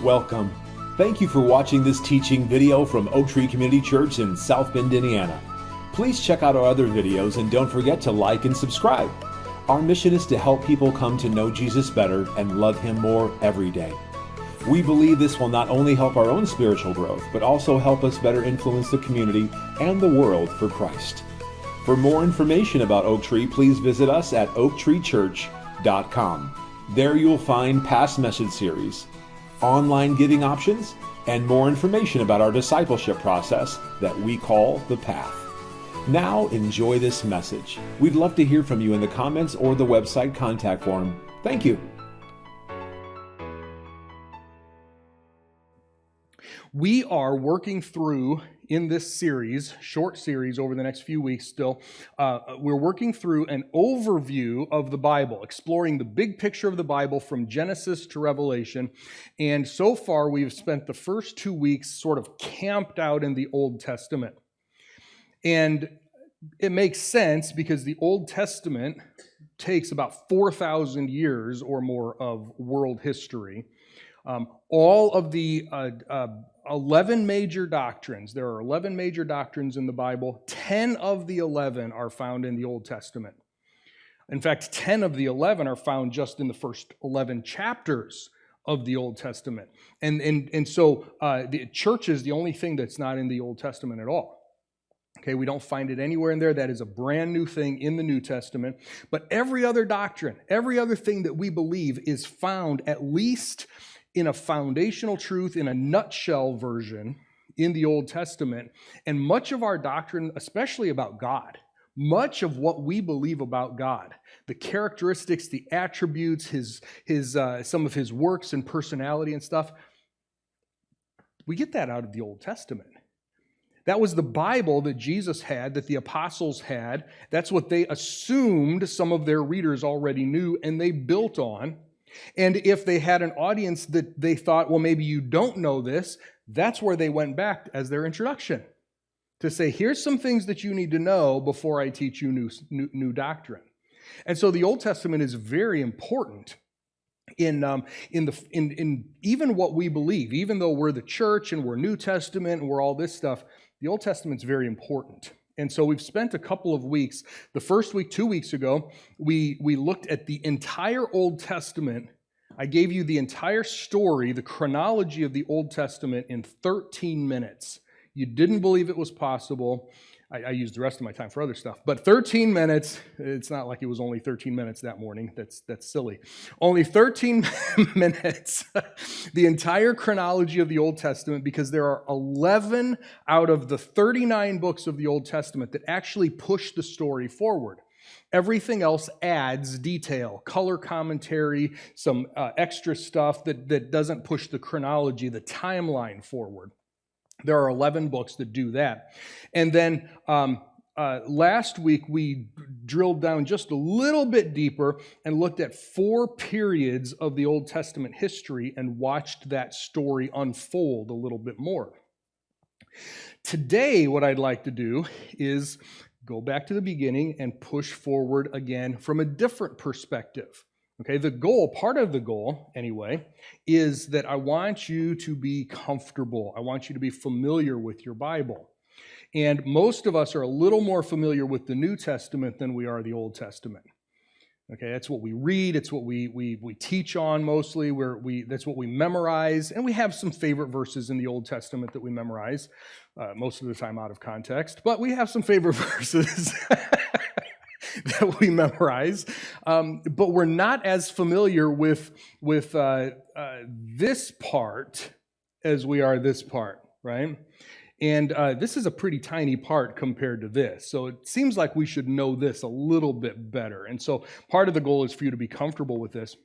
Welcome. Thank you for watching this teaching video from Oak Tree Community Church in South Bend, Indiana. Please check out our other videos and don't forget to like and subscribe. Our mission is to help people come to know Jesus better and love Him more every day. We believe this will not only help our own spiritual growth, but also help us better influence the community and the world for Christ. For more information about Oak Tree, please visit us at oaktreechurch.com. There you'll find past message series, online giving options, and more information about our discipleship process that we call The Path. Now enjoy this message. We'd love to hear from you in the comments or the website contact form. Thank you. We are working through, in this series, short series over the next few weeks still, we're working through an overview of the Bible, exploring the big picture of the Bible from Genesis to Revelation. And so far, we've spent the first 2 weeks sort of camped out in the Old Testament. And it makes sense because the Old Testament takes about 4,000 years or more of world history. All of the 11 major doctrines, there are 11 major doctrines in the Bible. 10 of the 11 are found in the Old Testament. In fact, 10 of the 11 are found just in the first 11 chapters of the Old Testament. And so the church is the only thing that's not in the Old Testament at all. Okay, we don't find it anywhere in there. That is a brand new thing in the New Testament. But every other doctrine, every other thing that we believe is found at least in a foundational truth, in a nutshell version in the Old Testament. And much of our doctrine, especially about God, much of what we believe about God, the characteristics, the attributes, some of his works and personality and stuff, we get that out of the Old Testament. That was the Bible that Jesus had, that the apostles had. That's what they assumed some of their readers already knew, and they built on. And if they had an audience that they thought, well, maybe you don't know this, that's where they went back as their introduction to say, here's some things that you need to know before I teach you new doctrine. And so the Old Testament is very important in even what we believe, even though we're the church and we're New Testament and we're all this stuff. The Old Testament's very important. And so we've spent a couple of weeks. The first week, 2 weeks ago, we looked at the entire Old Testament. I gave you the entire story, the chronology of the Old Testament in 13 minutes. You didn't believe it was possible. I used the rest of my time for other stuff. But 13 minutes, it's not like it was only 13 minutes that morning. That's silly. Only 13 minutes, the entire chronology of the Old Testament, because there are 11 out of the 39 books of the Old Testament that actually push the story forward. Everything else adds detail, color commentary, some extra stuff that doesn't push the chronology, the timeline forward. There are 11 books that do that. And then last week, we drilled down just a little bit deeper and looked at 4 periods of the Old Testament history and watched that story unfold a little bit more. Today, what I'd like to do is go back to the beginning and push forward again from a different perspective. Okay, the goal, part of the goal anyway, is that I want you to be comfortable. I want you to be familiar with your Bible. And most of us are a little more familiar with the New Testament than we are the Old Testament. Okay, that's what we read, it's what we teach on mostly, that's what we memorize, and we have some favorite verses in the Old Testament that we memorize, most of the time out of context, but we have some favorite verses that we memorize, but we're not as familiar with this part as we are this part, right? And this is a pretty tiny part compared to this, so it seems like we should know this a little bit better. And so part of the goal is for you to be comfortable with this.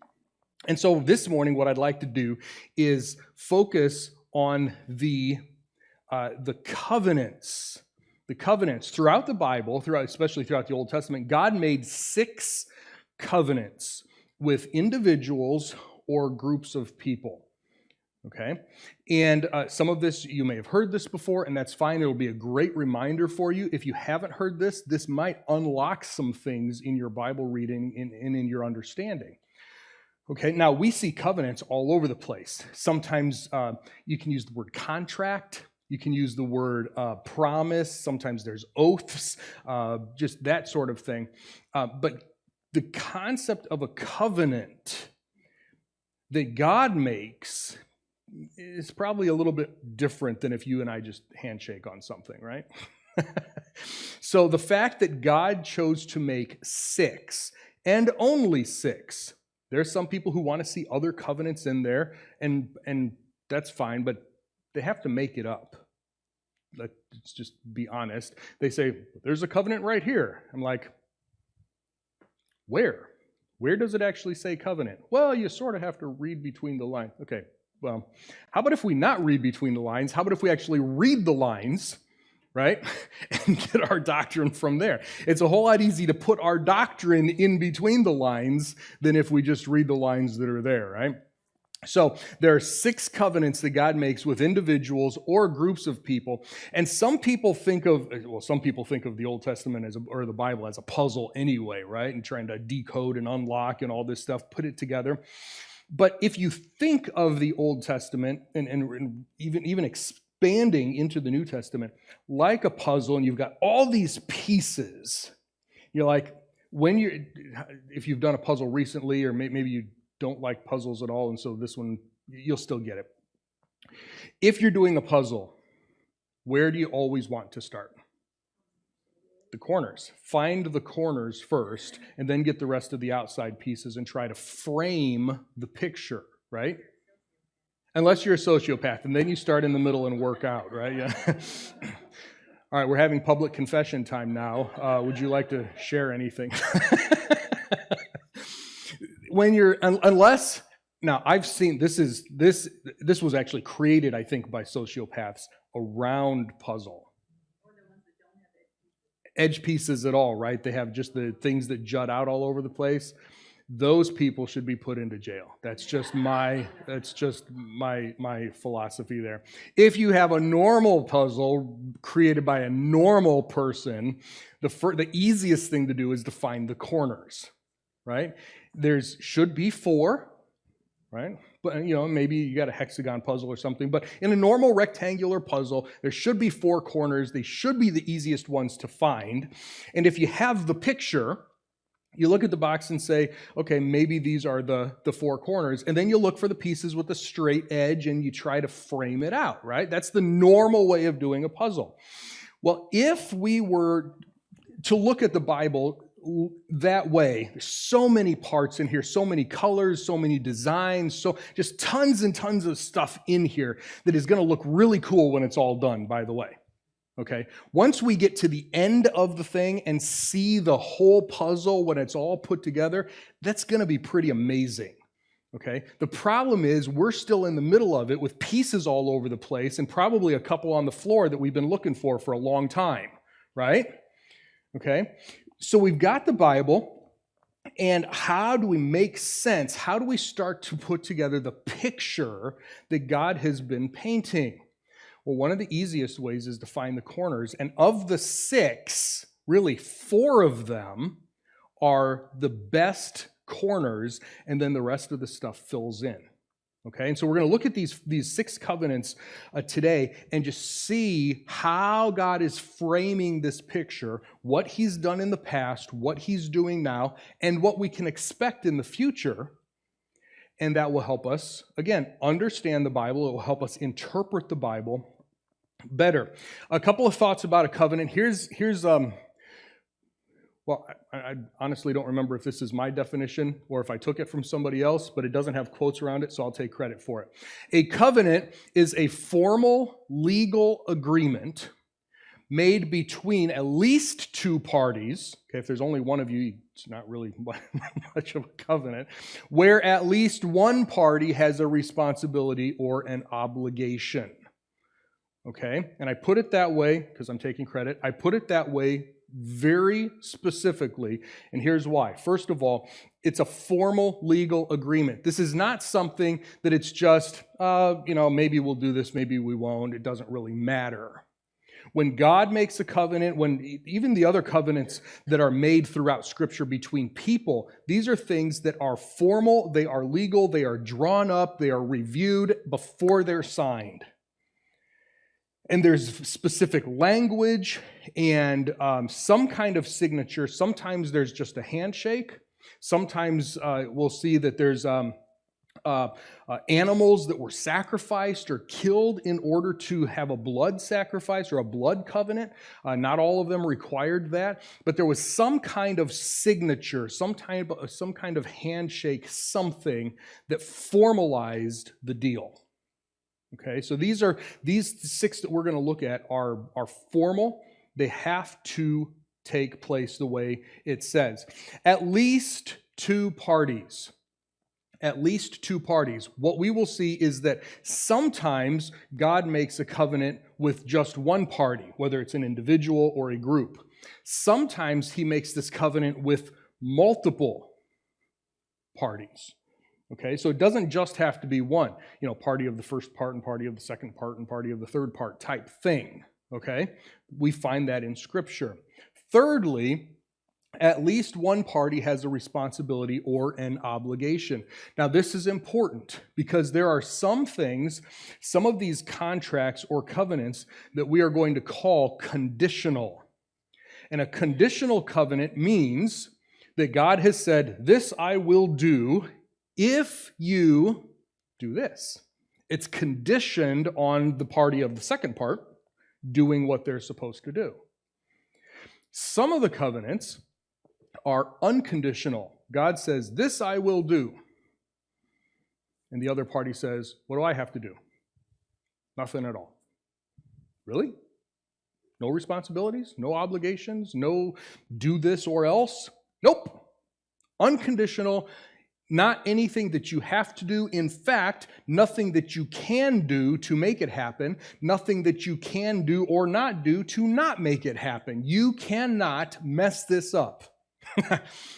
And so this morning, what I'd like to do is focus on the covenants. The covenants throughout the Bible, especially throughout the Old Testament, God made 6 covenants with individuals or groups of people. Okay? And some of this, you may have heard this before, and that's fine. It'll be a great reminder for you. If you haven't heard this might unlock some things in your Bible reading and in your understanding. Okay, now we see covenants all over the place. Sometimes you can use the word contract. You can use the word promise. Sometimes there's oaths, just that sort of thing. But the concept of a covenant that God makes is probably a little bit different than if you and I just handshake on something, right? So the fact that God chose to make 6 and only 6, there's some people who want to see other covenants in there, and that's fine, but they have to make it up. Let's just be honest. They say, there's a covenant right here. I'm like, where? Where does it actually say covenant? Well, you sort of have to read between the lines. Okay, well, how about if we not read between the lines? How about if we actually read the lines, right, and get our doctrine from there? It's a whole lot easier to put our doctrine in between the lines than if we just read the lines that are there, right? So there are 6 covenants that God makes with individuals or groups of people, and some people think of the Old Testament or the Bible as a puzzle anyway, right? And trying to decode and unlock and all this stuff, put it together. But if you think of the Old Testament and even expanding into the New Testament like a puzzle, and you've got all these pieces, you're like, if you've done a puzzle recently, or maybe you don't like puzzles at all, and so this one, you'll still get it. If you're doing a puzzle, where do you always want to start? The corners. Find the corners first, and then get the rest of the outside pieces and try to frame the picture, right? Unless you're a sociopath, and then you start in the middle and work out, right? Yeah. All right, we're having public confession time now. Would you like to share anything? Now I've seen this was actually created, I think, by sociopaths, a round puzzle. Or the ones that don't have edge pieces at all, right? They have just the things that jut out all over the place. Those people should be put into jail. That's just my philosophy there. If you have a normal puzzle created by a normal person, the easiest thing to do is to find the corners, right? Should be 4, right? But maybe you got a hexagon puzzle or something, but in a normal rectangular puzzle, there should be 4 corners. They should be the easiest ones to find. And if you have the picture, you look at the box and say, okay, maybe these are the 4 corners. And then you look for the pieces with the straight edge and you try to frame it out, right? That's the normal way of doing a puzzle. Well, if we were to look at the Bible that way, there's so many parts in here, so many colors, so many designs, so just tons and tons of stuff in here that is going to look really cool when it's all done, by the way. Okay? Once we get to the end of the thing and see the whole puzzle when it's all put together, that's going to be pretty amazing. Okay? The problem is we're still in the middle of it with pieces all over the place and probably a couple on the floor that we've been looking for a long time, right? Okay? So we've got the Bible, and how do we make sense? How do we start to put together the picture that God has been painting? Well, one of the easiest ways is to find the corners, and of the 6, really 4 of them are the best corners, and then the rest of the stuff fills in. Okay, and so we're going to look at these 6 covenants today and just see how God is framing this picture, what he's done in the past, what he's doing now, and what we can expect in the future. And that will help us, again, understand the Bible. It will help us interpret the Bible better. A couple of thoughts about a covenant. Well, I honestly don't remember if this is my definition or if I took it from somebody else, but it doesn't have quotes around it, so I'll take credit for it. A covenant is a formal legal agreement made between at least 2 parties. Okay, if there's only one of you, it's not really much of a covenant, where at least one party has a responsibility or an obligation. Okay, and I put it that way because I'm taking credit. I put it that way very specifically, and here's why. First of all, it's a formal legal agreement. This is not something that it's just, maybe we'll do this, maybe we won't. It doesn't really matter. When God makes a covenant, when even the other covenants that are made throughout Scripture between people, these are things that are formal, they are legal, they are drawn up, they are reviewed before they're signed. And there's specific language and some kind of signature. Sometimes there's just a handshake. Sometimes we'll see that there's animals that were sacrificed or killed in order to have a blood sacrifice or a blood covenant. Not all of them required that, but there was some kind of signature, some kind of handshake, something that formalized the deal. Okay, so these 6 that we're going to look at are formal. They have to take place the way it says. At least 2 parties. At least 2 parties. What we will see is that sometimes God makes a covenant with just one party, whether it's an individual or a group. Sometimes he makes this covenant with multiple parties. Okay, so it doesn't just have to be one, party of the first part and party of the second part and party of the third part type thing. Okay, we find that in Scripture. Thirdly, at least one party has a responsibility or an obligation. Now, this is important because there are some things, some of these contracts or covenants that we are going to call conditional. And a conditional covenant means that God has said, "This I will do if you do this." It's conditioned on the party of the second part doing what they're supposed to do. Some of the covenants are unconditional. God says, "This I will do." And the other party says, "What do I have to do?" Nothing at all. Really? No responsibilities? No obligations? No do this or else? Nope. Unconditional. Not anything that you have to do. In fact, nothing that you can do to make it happen. Nothing that you can do or not do to not make it happen. You cannot mess this up.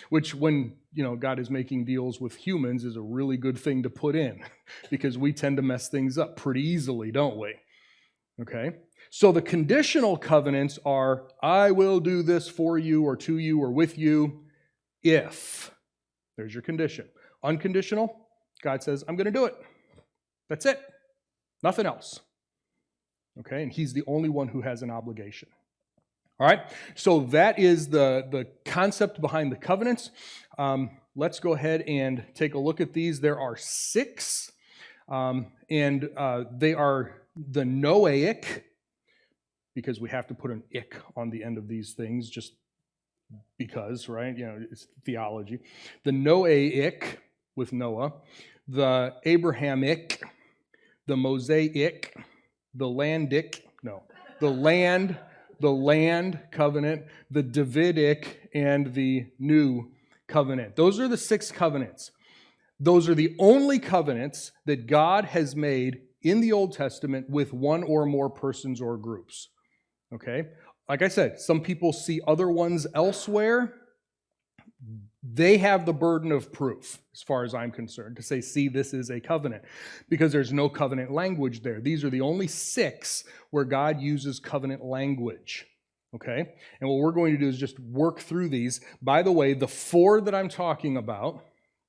Which when, God is making deals with humans is a really good thing to put in because we tend to mess things up pretty easily, don't we? Okay? So the conditional covenants are, "I will do this for you or to you or with you if." There's your condition. Unconditional, God says, "I'm going to do it." That's it. Nothing else. Okay? And he's the only one who has an obligation. All right? So that is the concept behind the covenants. Let's go ahead and take a look at these. There are 6, and they are the Noahic, because we have to put an "ick" on the end of these things, just because, right? It's theology. The Noahic with Noah, the Abrahamic, the Mosaic, the Landic, the land covenant, the Davidic, and the new covenant. Those are the 6 covenants. Those are the only covenants that God has made in the Old Testament with one or more persons or groups. Okay? Like I said, some people see other ones elsewhere. They have the burden of proof, as far as I'm concerned, to say, "See, this is a covenant," because there's no covenant language there. These are the only 6 where God uses covenant language. Okay? And what we're going to do is just work through these. By the way, the 4 that I'm talking about,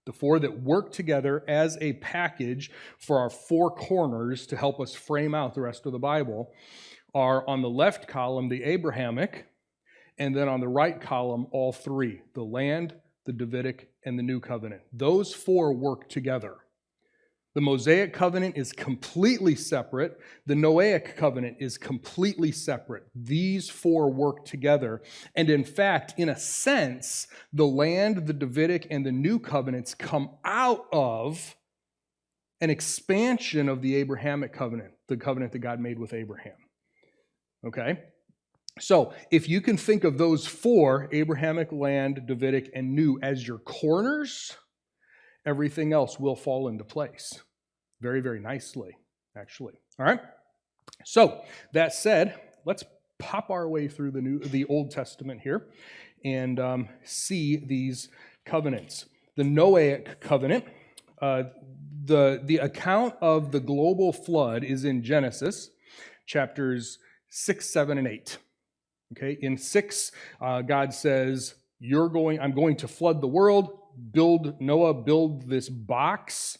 the 4 that work together as a package for our 4 corners to help us frame out the rest of the Bible, are on the left column, the Abrahamic, and then on the right column, all 3, the land, the Davidic, and the new covenant. Those 4 work together. The Mosaic covenant is completely separate. The Noahic covenant is completely separate. These 4 work together. And in fact, in a sense, the land, the Davidic, and the new covenants come out of an expansion of the Abrahamic covenant, the covenant that God made with Abraham. Okay? So, if you can think of those 4, Abrahamic, land, Davidic, and new, as your corners, everything else will fall into place. Very, very nicely, actually. All right? So, that said, let's pop our way through the Old Testament here and see these covenants. The Noahic covenant, the account of the global flood is in Genesis, chapters 6, 7, and 8. Okay, in 6, God says, I'm going to flood the world. Noah, build this box.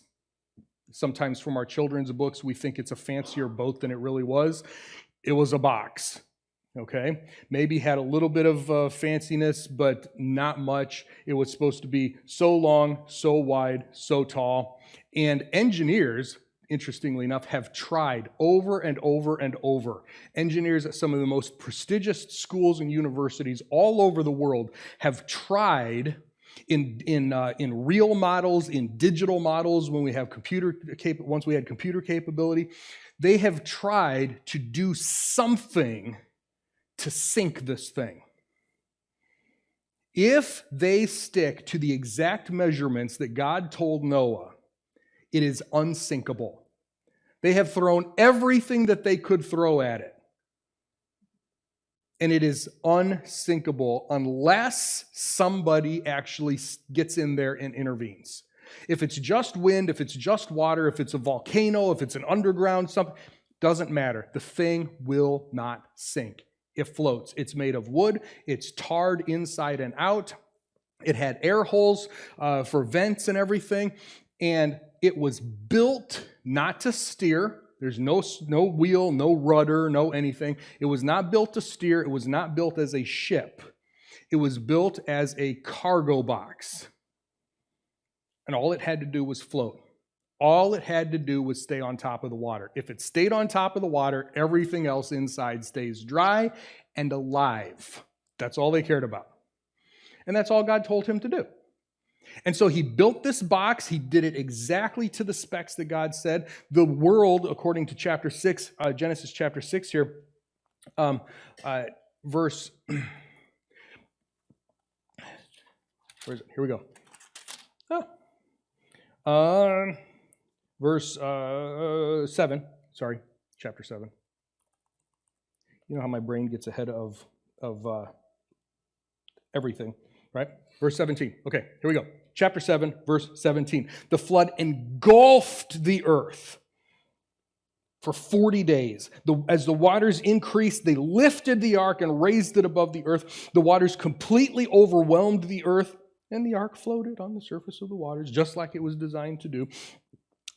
Sometimes from our children's books, we think it's a fancier boat than it really was. It was a box. Okay, maybe had a little bit of fanciness, but not much. It was supposed to be so long, so wide, so tall. And engineers, interestingly enough, have tried over and over and over. Engineers at some of the most prestigious schools and universities all over the world have tried in real models, in digital models, once we had computer capability, they have tried to do something to sink this thing. If they stick to the exact measurements that God told Noah, it is unsinkable. They have thrown everything that they could throw at it. And it is unsinkable unless somebody actually gets in there and intervenes. If it's just wind, if it's just water, if it's a volcano, if it's an underground something, doesn't matter. The thing will not sink. It floats. It's made of wood. It's tarred inside and out. It had air holes for vents and everything. And it was built not to steer. There's no wheel, no rudder, no anything. It was not built to steer. It was not built as a ship. It was built as a cargo box. And all it had to do was float. All it had to do was stay on top of the water. If it stayed on top of the water, everything else inside stays dry and alive. That's all they cared about. And that's all God told him to do. And so he built this box. He did it exactly to the specs that God said. The world, according to chapter 6, Genesis chapter 6 here, verse, where is it? Here we go. Verse 7, sorry, chapter 7. You know how my brain gets ahead of everything, right? Verse 17. Okay, here we go. Chapter 7, verse 17. The flood engulfed the earth for 40 days. As the waters increased, they lifted the ark and raised it above the earth. The waters completely overwhelmed the earth, and the ark floated on the surface of the waters, just like it was designed to do.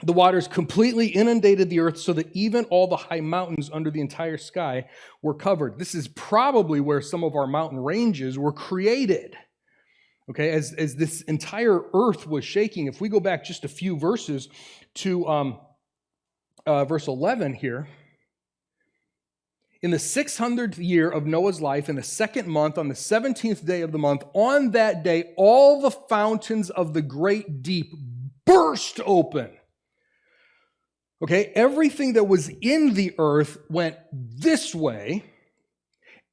The waters completely inundated the earth so that even all the high mountains under the entire sky were covered. This is probably where some of our mountain ranges were created. Okay, as this entire earth was shaking. If we go back just a few verses to verse 11 here. In the 600th year of Noah's life, in the second month, on the 17th day of the month, on that day, all the fountains of the great deep burst open. Okay, everything that was in the earth went this way,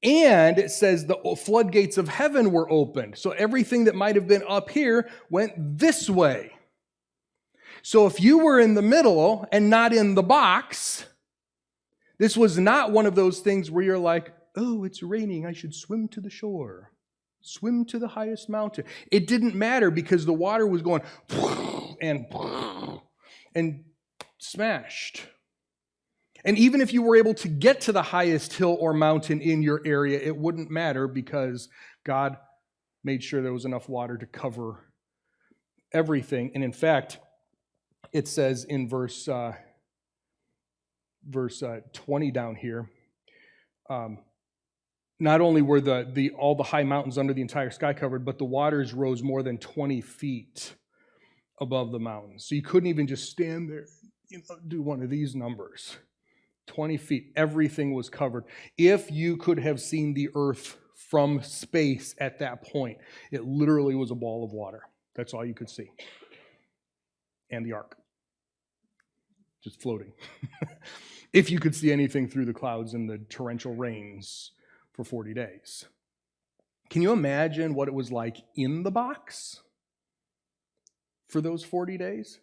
and it says the floodgates of heaven were opened. So everything that might have been up here went this way. So if you were in the middle and not in the box, this was not one of those things where you're like, oh, it's raining, I should swim to the shore, swim to the highest mountain. It didn't matter because the water was going and smashed. And even if you were able to get to the highest hill or mountain in your area, it wouldn't matter because God made sure there was enough water to cover everything. And in fact, it says in verse 20 down here, not only were all the high mountains under the entire sky covered, but the waters rose more than 20 feet above the mountains. So you couldn't even just stand there, do one of these numbers. 20 feet, everything was covered. If you could have seen the earth from space at that point, it literally was a ball of water. That's all you could see. And the ark, just floating. If you could see anything through the clouds and the torrential rains for 40 days. Can you imagine what it was like in the box for those 40 days?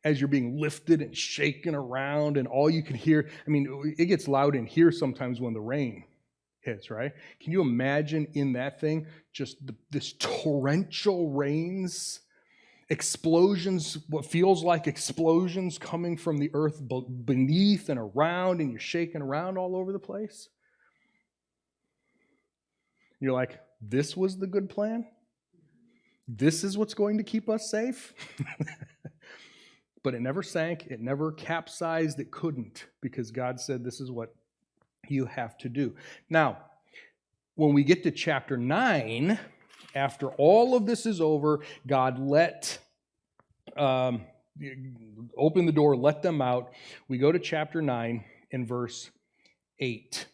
As you're being lifted and shaken around and all you can hear, it gets loud in here sometimes when the rain hits, right? Can you imagine in that thing, just this torrential rains, explosions, what feels like explosions coming from the earth beneath and around, and you're shaking around all over the place? You're like, this was the good plan? This is what's going to keep us safe? But it never sank. It never capsized. It couldn't, because God said this is what you have to do. Now, when we get to chapter 9, after all of this is over, God open the door, let them out. We go to chapter 9 in verse 8.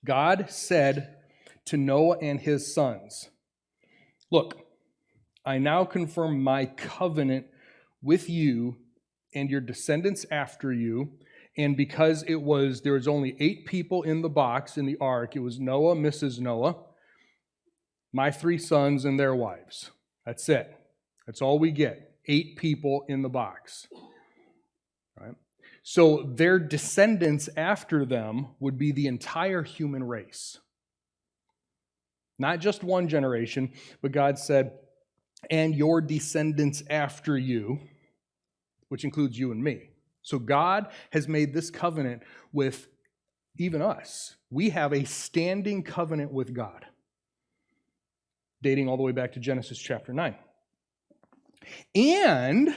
God said to Noah and his sons, "Look, I now confirm my covenant with you and your descendants after you." And because there was only 8 people in the box in the ark, it was Noah, Mrs. Noah, my 3 sons and their wives. That's it. That's all we get. 8 people in the box. Right? So their descendants after them would be the entire human race. Not just one generation, but God said, and your descendants after you, which includes you and me. So God has made this covenant with even us. We have a standing covenant with God, dating all the way back to Genesis chapter 9. And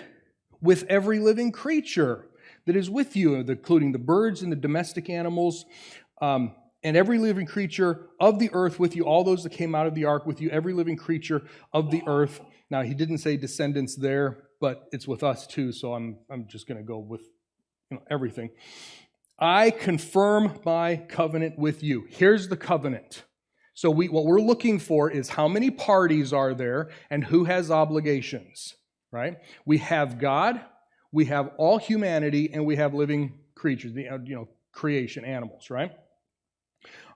with every living creature that is with you, including the birds and the domestic animals, and every living creature of the earth with you, all those that came out of the ark with you, every living creature of the earth. Now, he didn't say descendants there, but it's with us too, so I'm just going to go with everything. I confirm my covenant with you. Here's the covenant. So what we're looking for is how many parties are there and who has obligations, right? We have God, we have all humanity, and we have living creatures, creation, animals, right?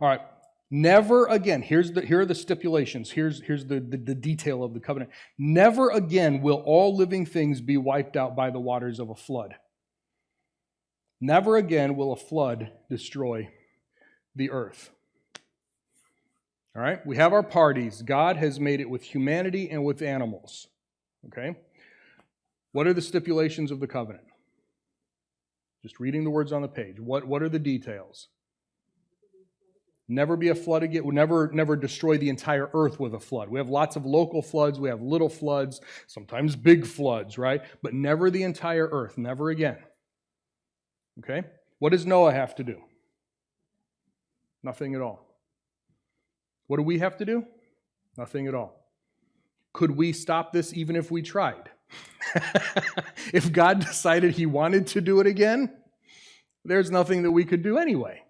All right. Never again, here are the stipulations. Here's the detail of the covenant. Never again will all living things be wiped out by the waters of a flood. Never again will a flood destroy the earth. All right? We have our parties. God has made it with humanity and with animals. Okay? What are the stipulations of the covenant? Just reading the words on the page. What are the details? Never be a flood again. We'll never destroy the entire earth with a flood. We have lots of local floods. We have little floods, sometimes big floods, right? But never the entire earth. Never again. Okay? What does Noah have to do? Nothing at all. What do we have to do? Nothing at all. Could we stop this even if we tried? If God decided he wanted to do it again, there's nothing that we could do anyway.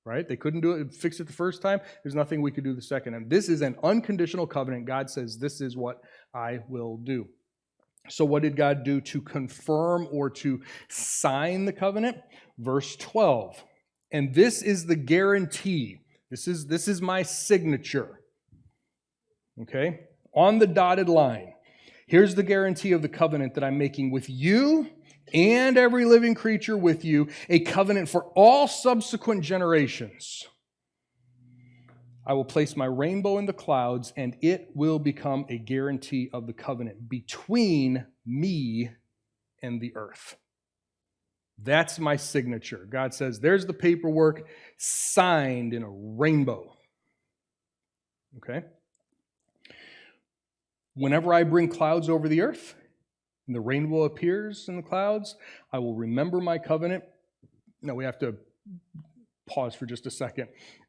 Right? They couldn't do it, fix it the first time. There's nothing we could do the second time. This is an unconditional covenant. God says, this is what I will do. So what did God do to confirm or to sign the covenant? Verse 12. And this is the guarantee. This is my signature. Okay? On the dotted line. Here's the guarantee of the covenant that I'm making with you and every living creature with you, a covenant for all subsequent generations. I will place my rainbow in the clouds, and it will become a guarantee of the covenant between me and the earth. That's my signature. God says, there's the paperwork signed in a rainbow. Okay? Whenever I bring clouds over the earth, and the rainbow appears in the clouds, I will remember my covenant. Now we have to pause for just a second.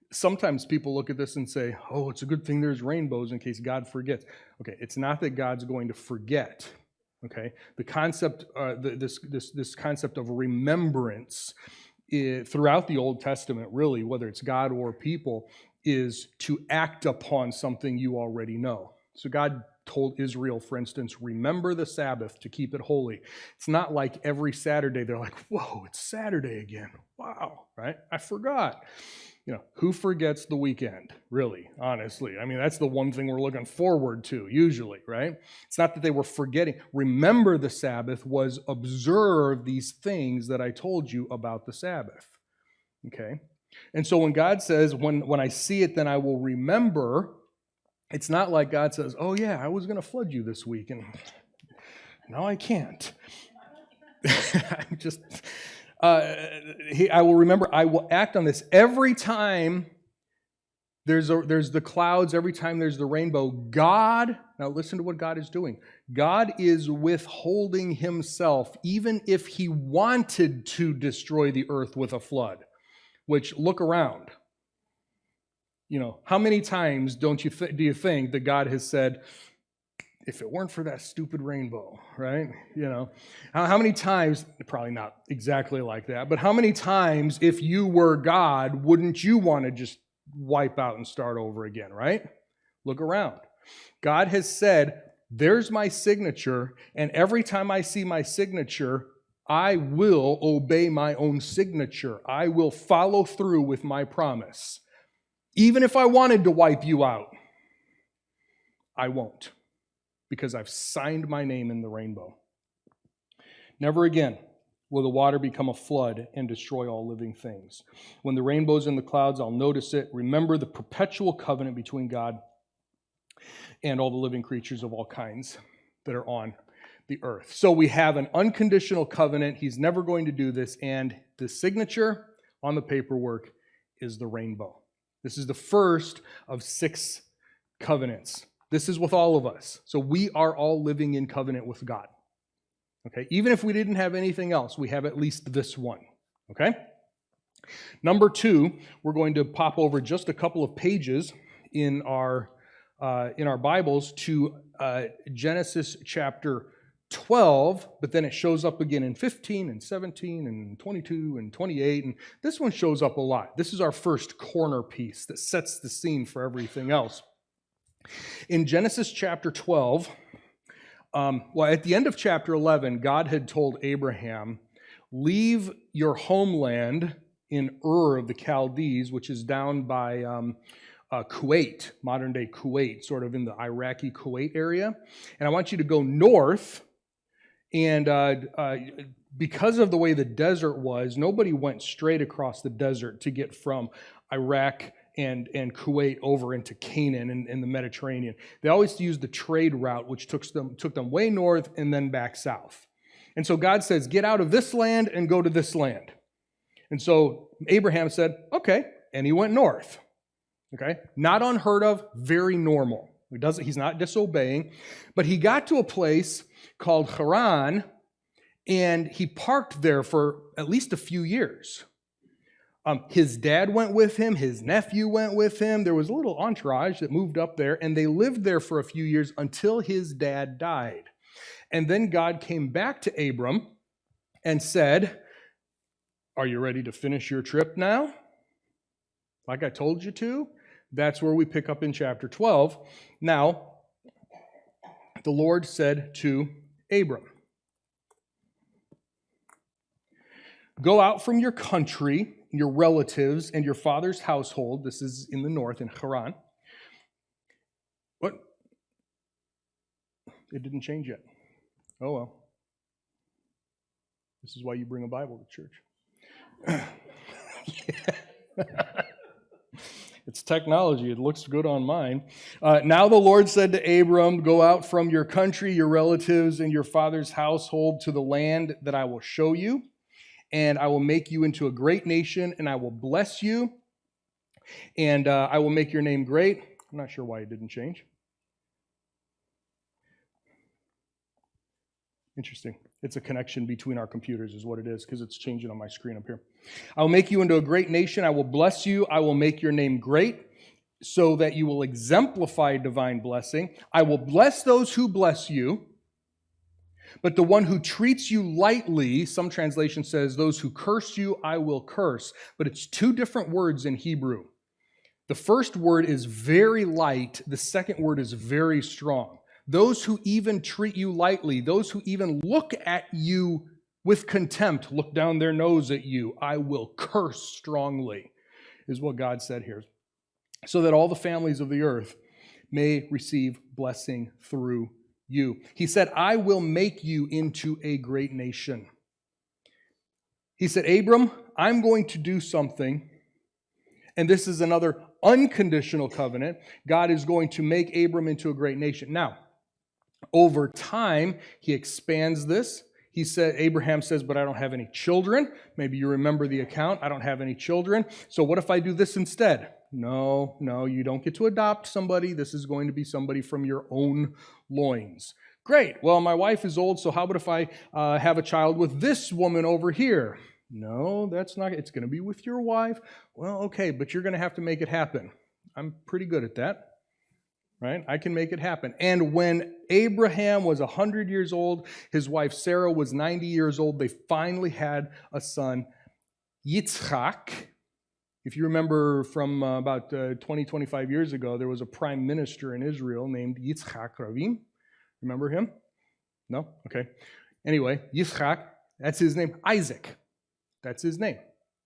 Sometimes people look at this and say, oh, it's a good thing there's rainbows in case God forgets. Okay, it's not that God's going to forget. Okay, the concept, this concept of remembrance throughout the Old Testament, really, whether it's God or people, is to act upon something you already know. So God told Israel, for instance, remember the Sabbath to keep it holy. It's not like every Saturday they're like, whoa, it's Saturday again. Wow, right? I forgot. Who forgets the weekend, really, honestly? I mean, that's the one thing we're looking forward to, usually, right? It's not that they were forgetting. Remember the Sabbath was observe these things that I told you about the Sabbath, okay? And so when God says, when I see it, then I will remember, it's not like God says, oh yeah, I was going to flood you this week, and now I can't. I will remember, I will act on this every time There's the clouds every time there's the rainbow. God, now listen to what God is doing. God is withholding himself, even if he wanted to destroy the earth with a flood, which, look around. How many times do you think that God has said, if it weren't for that stupid rainbow, right? How many times, probably not exactly like that, but how many times, if you were God, wouldn't you want to just wipe out and start over again, right? Look around. God has said, there's my signature, and every time I see my signature, I will obey my own signature. I will follow through with my promise. Even if I wanted to wipe you out, I won't, because I've signed my name in the rainbow. Never again will the water become a flood and destroy all living things. When the rainbow's in the clouds, I'll notice it. Remember the perpetual covenant between God and all the living creatures of all kinds that are on the earth. So we have an unconditional covenant. He's never going to do this. And the signature on the paperwork is the rainbow. This is the first of 6 covenants. This is with all of us. So we are all living in covenant with God. Okay? Even if we didn't have anything else, we have at least this one. Okay? Number 2, we're going to pop over just a couple of pages in our Bibles to Genesis chapter 12, but then it shows up again in 15 and 17 and 22 and 28, and this one shows up a lot. This is our first corner piece that sets the scene for everything else. In Genesis chapter 12, at the end of chapter 11, God had told Abraham, leave your homeland in Ur of the Chaldees, which is down by Kuwait, modern-day Kuwait, sort of in the Iraqi Kuwait area. And I want you to go north, and because of the way the desert was, nobody went straight across the desert to get from Iraq and Kuwait over into Canaan and the Mediterranean. They always used the trade route, which took them way north and then back south. And so God says, get out of this land and go to this land. And so Abraham said, okay, and he went north. Okay, not unheard of, very normal. He's not disobeying, but he got to a place called Haran, and he parked there for at least a few years. His dad went with him, his nephew went with him. There was a little entourage that moved up there, and they lived there for a few years until his dad died. And then God came back to Abram and said, are you ready to finish your trip now? Like I told you to? That's where we pick up in chapter 12. Now, the Lord said to Abram, go out from your country, your relatives, and your father's household. This is in the north, in Haran. What? It didn't change yet. Oh, well. This is why you bring a Bible to church. It's technology. It looks good on mine. Now the Lord said to Abram, go out from your country, your relatives, and your father's household to the land that I will show you, and I will make you into a great nation, and I will bless you, and I will make your name great. I'm not sure why it didn't change. Interesting. It's a connection between our computers is what it is, because it's changing on my screen up here. I will make you into a great nation. I will bless you. I will make your name great so that you will exemplify divine blessing. I will bless those who bless you, but the one who treats you lightly, some translation says, those who curse you, I will curse. But it's 2 different words in Hebrew. The first word is very light. The second word is very strong. Those who even treat you lightly, those who even look at you with contempt, look down their nose at you, I will curse strongly, is what God said here. So that all the families of the earth may receive blessing through you. He said, I will make you into a great nation. He said, Abram, I'm going to do something, and this is another unconditional covenant. God is going to make Abram into a great nation. Now, over time, he expands this. Abraham says, but I don't have any children. Maybe you remember the account. I don't have any children. So what if I do this instead? No, you don't get to adopt somebody. This is going to be somebody from your own loins. Great. Well, my wife is old, so how about if I have a child with this woman over here? No, that's not. It's going to be with your wife. Well, okay, but you're going to have to make it happen. I'm pretty good at that. Right? I can make it happen. And when Abraham was 100 years old, his wife Sarah was 90 years old, they finally had a son, Yitzchak. If you remember from about 25 years ago, there was a prime minister in Israel named Yitzchak Rabin. Remember him? No? Okay. Anyway, Yitzchak, that's his name. Isaac, that's his name.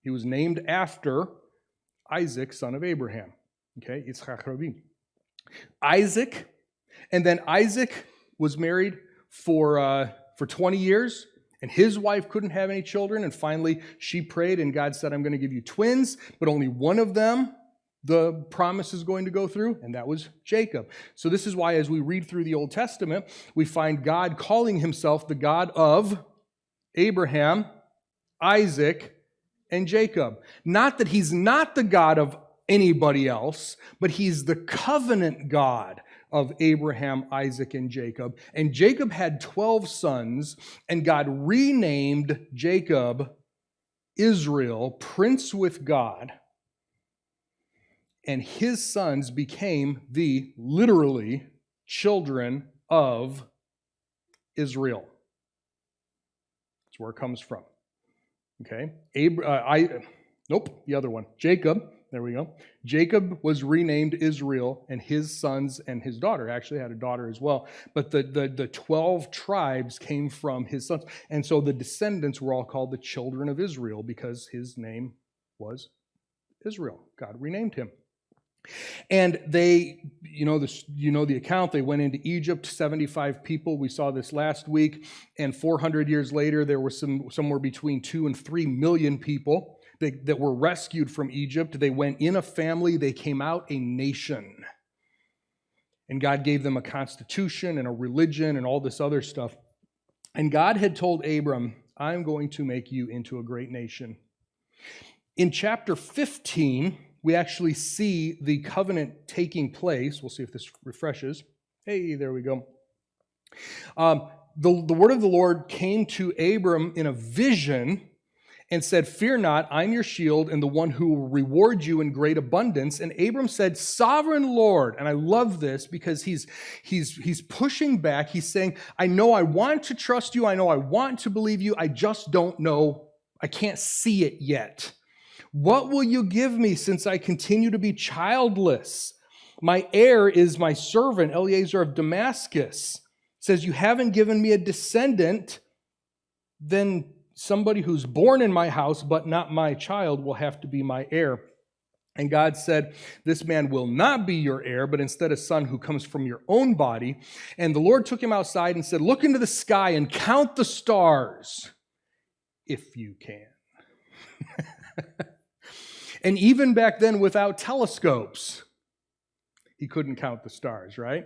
He was named after Isaac, son of Abraham. Okay, Yitzchak Rabin. Isaac, and then Isaac was married for 20 years, and his wife couldn't have any children, and finally she prayed, and God said, I'm going to give you twins, but only one of them the promise is going to go through, and that was Jacob. So this is why as we read through the Old Testament, we find God calling himself the God of Abraham, Isaac, and Jacob. Not that he's not the God of anybody else, but he's the covenant God of Abraham, Isaac, and Jacob. And Jacob had 12 sons, and God renamed Jacob Israel, prince with God. And his sons became the, literally, children of Israel. That's where it comes from. Okay? The other one. Jacob. There we go. Jacob was renamed Israel, and his sons and his daughter actually had a daughter as well. But the 12 tribes came from his sons. And so the descendants were all called the children of Israel because his name was Israel. God renamed him. And they, the account, they went into Egypt, 75 people. We saw this last week. And 400 years later, there were somewhere between 2 and 3 million people that were rescued from Egypt. They went in a family, they came out a nation. And God gave them a constitution and a religion and all this other stuff. And God had told Abram, I'm going to make you into a great nation. In chapter 15, we actually see the covenant taking place. We'll see if this refreshes. Hey, there we go. The word of the Lord came to Abram in a vision and said, fear not, I'm your shield and the one who will reward you in great abundance. And Abram said, sovereign Lord. And I love this because he's pushing back. He's saying, I know I want to trust you. I know I want to believe you. I just don't know. I can't see it yet. What will you give me since I continue to be childless? My heir is my servant, Eliezer of Damascus. It says, you haven't given me a descendant, then somebody who's born in my house but not my child will have to be my heir. And God said, this man will not be your heir, but instead a son who comes from your own body. And the Lord took him outside and said, look into the sky and count the stars, if you can. And even back then, without telescopes, he couldn't count the stars, right?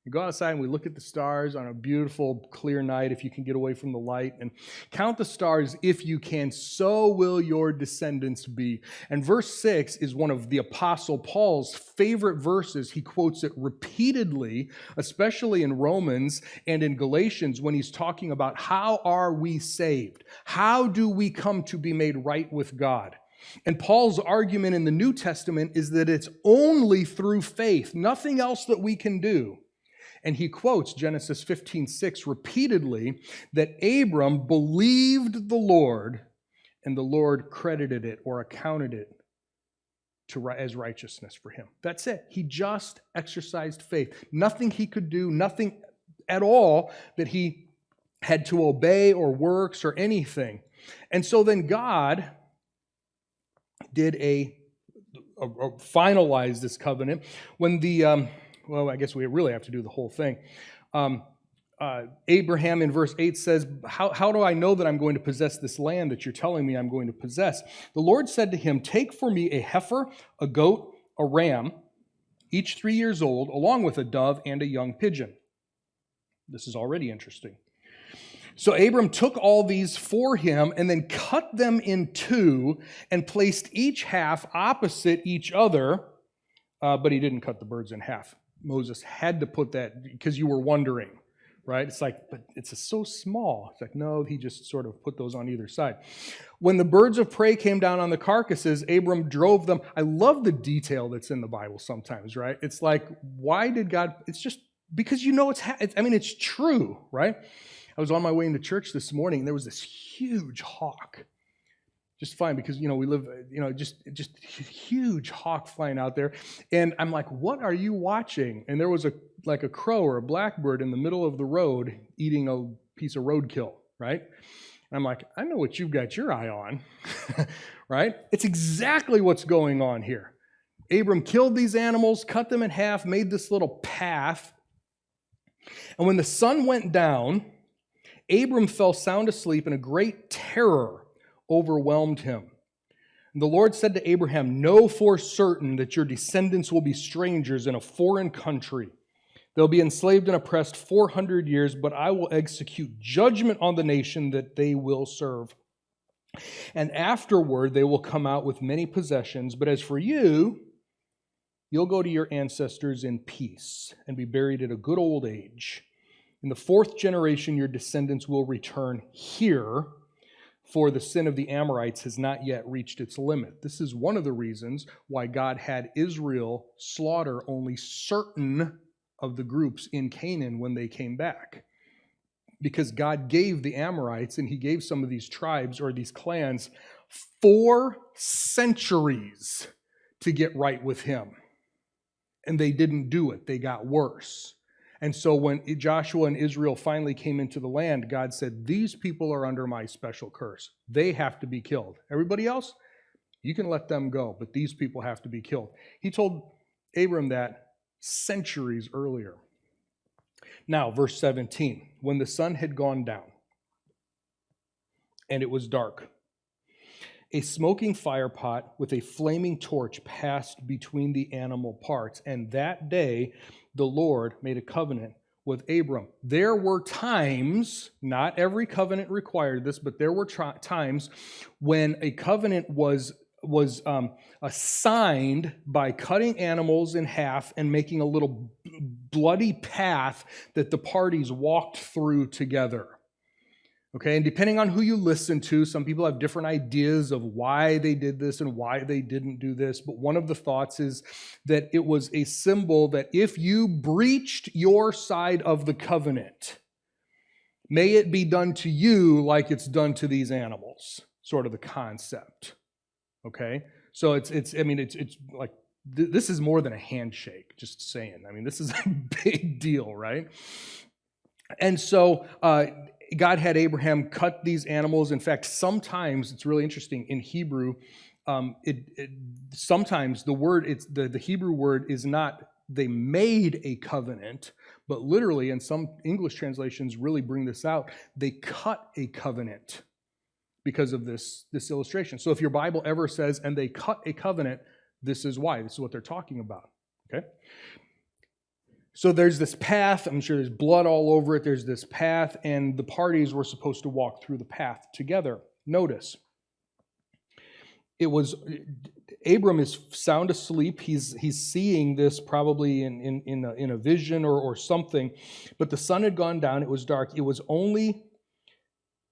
You go outside and we look at the stars on a beautiful, clear night, if you can get away from the light, and count the stars if you can, so will your descendants be. And verse 6 is one of the Apostle Paul's favorite verses. He quotes it repeatedly, especially in Romans and in Galatians, when he's talking about how are we saved? How do we come to be made right with God? And Paul's argument in the New Testament is that it's only through faith, nothing else that we can do. And he quotes Genesis 15:6 repeatedly, that Abram believed the Lord, and the Lord credited it or accounted it as righteousness for him. That's it. He just exercised faith. Nothing he could do, nothing at all that he had to obey or works or anything. And so then God did finalize this covenant when I guess we really have to do the whole thing. Abraham in verse 8 says, how do I know that I'm going to possess this land that you're telling me I'm going to possess? The Lord said to him, take for me a heifer, a goat, a ram, each 3 years old, along with a dove and a young pigeon. This is already interesting. So Abram took all these for him and then cut them in two and placed each half opposite each other, but he didn't cut the birds in half. Moses had to put that because you were wondering, right? It's like, but it's so small. It's like, no, he just sort of put those on either side. When the birds of prey came down on the carcasses, Abram drove them. I love the detail that's in the Bible sometimes, right? It's like, why did God? It's just because you know it's true, right? I was on my way into church this morning, and there was this huge hawk. Just fine, because, we live, just huge hawk flying out there. And I'm like, what are you watching? And there was a crow or a blackbird in the middle of the road eating a piece of roadkill, right? And I'm like, I know what you've got your eye on, right? It's exactly what's going on here. Abram killed these animals, cut them in half, made this little path. And when the sun went down, Abram fell sound asleep, and a great terror overwhelmed him. And the Lord said to Abraham, "Know for certain that your descendants will be strangers in a foreign country. They'll be enslaved and oppressed 400 years, but I will execute judgment on the nation that they will serve. And afterward they will come out with many possessions, but as for you, you'll go to your ancestors in peace and be buried at a good old age. In the fourth generation, your descendants will return here, for the sin of the Amorites has not yet reached its limit." This is one of the reasons why God had Israel slaughter only certain of the groups in Canaan when they came back. Because God gave the Amorites, and he gave some of these tribes or these clans 4 centuries to get right with him. And they didn't do it. They got worse. And so when Joshua and Israel finally came into the land, God said, these people are under my special curse. They have to be killed. Everybody else, you can let them go, but these people have to be killed. He told Abram that centuries earlier. Now, verse 17, when the sun had gone down and it was dark, a smoking firepot with a flaming torch passed between the animal parts, and that day the Lord made a covenant with Abram. There were times, not every covenant required this, but there were times when a covenant was assigned by cutting animals in half and making a little bloody path that the parties walked through together. Okay, and depending on who you listen to, some people have different ideas of why they did this and why they didn't do this. But one of the thoughts is that it was a symbol that if you breached your side of the covenant, may it be done to you like it's done to these animals, sort of the concept. Okay, so it's like this is more than a handshake, just saying. I mean, this is a big deal, right? And so God had Abraham cut these animals. In fact, sometimes, it's really interesting, in Hebrew, sometimes the Hebrew word is not they made a covenant, but literally, and some English translations really bring this out, they cut a covenant because of this illustration. So if your Bible ever says, and they cut a covenant, this is why. This is what they're talking about, okay? So there's this path. I'm sure there's blood all over it. There's this path, and the parties were supposed to walk through the path together. Notice, Abram is sound asleep. He's seeing this probably in a vision or something, but the sun had gone down. It was dark. It was only